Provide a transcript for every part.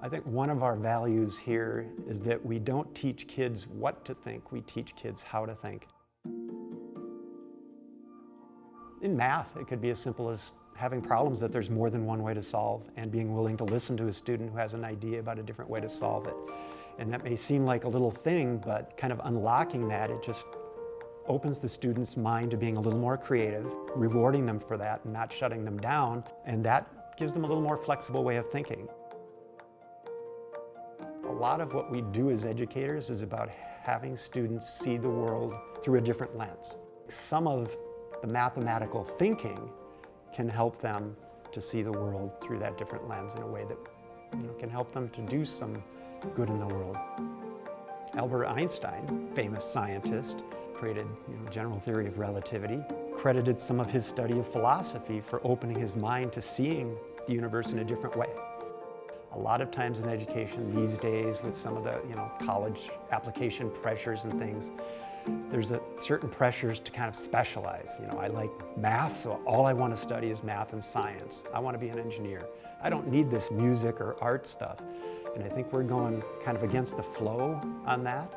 I think one of our values here is that we don't teach kids what to think, we teach kids how to think. In math, it could be as simple as having problems that there's more than one way to solve and being willing to listen to a student who has an idea about a different way to solve it. And that may seem like a little thing, but kind of unlocking that, it just opens the student's mind to being a little more creative, rewarding them for that and not shutting them down, and that gives them a little more flexible way of thinking. A lot of what we do as educators is about having students see the world through a different lens. Some of the mathematical thinking can help them to see the world through that different lens in a way that can help them to do some good in the world. Albert Einstein, famous scientist, created general theory of relativity, credited some of his study of philosophy for opening his mind to seeing the universe in a different way. A lot of times in education these days, with some of the college application pressures and things, there's certain pressures to kind of specialize. I like math, so all I want to study is math and science. I want to be an engineer. I don't need this music or art stuff. And I think we're going kind of against the flow on that.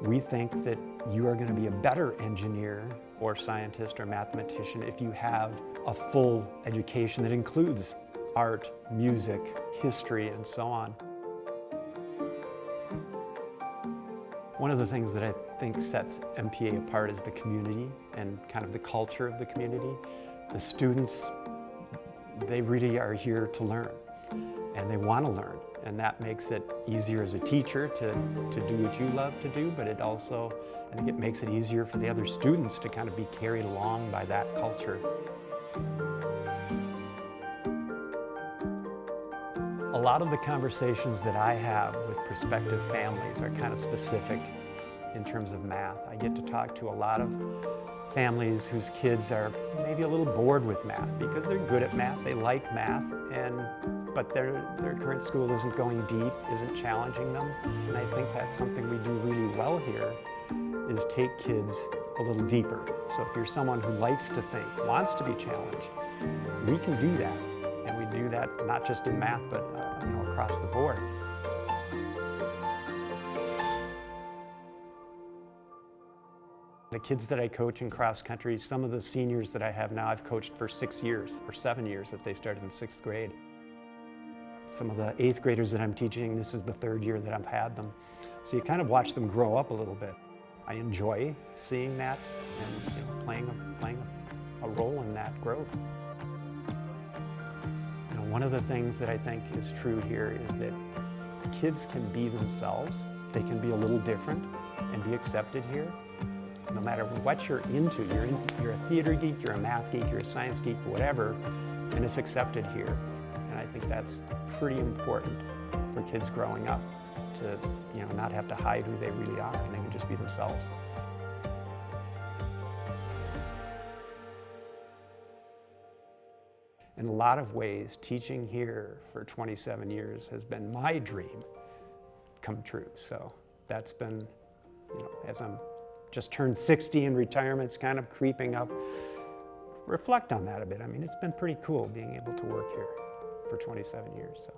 We think that you are going to be a better engineer or scientist or mathematician if you have a full education that includes art, music, history, and so on. One of the things that I think sets MPA apart is the community and kind of the culture of the community. The students, they really are here to learn, and they want to learn, and that makes it easier as a teacher to do what you love to do, but it also, I think it makes it easier for the other students to kind of be carried along by that culture. A lot of the conversations that I have with prospective families are kind of specific in terms of math. I get to talk to a lot of families whose kids are maybe a little bored with math because they're good at math, they like math, but their current school isn't going deep, isn't challenging them. And I think that's something we do really well here, is take kids a little deeper. So if you're someone who likes to think, wants to be challenged, we can do that. And we do that not just in math, but across the board. The kids that I coach in cross country, some of the seniors that I have now, I've coached for 6 years or 7 years if they started in 6th grade. Some of the 8th graders that I'm teaching, this is the 3rd year that I've had them. So you kind of watch them grow up a little bit. I enjoy seeing that and playing a role in that growth. One of the things that I think is true here is that kids can be themselves. They can be a little different and be accepted here. No matter what you're into, you're a theater geek, you're a math geek, you're a science geek, whatever, and it's accepted here. And I think that's pretty important for kids growing up to not have to hide who they really are, and they can just be themselves. In a lot of ways, teaching here for 27 years has been my dream come true. So that's been, as I'm just turned 60 and retirement's kind of creeping up, reflect on that a bit. I mean, it's been pretty cool being able to work here for 27 years. So.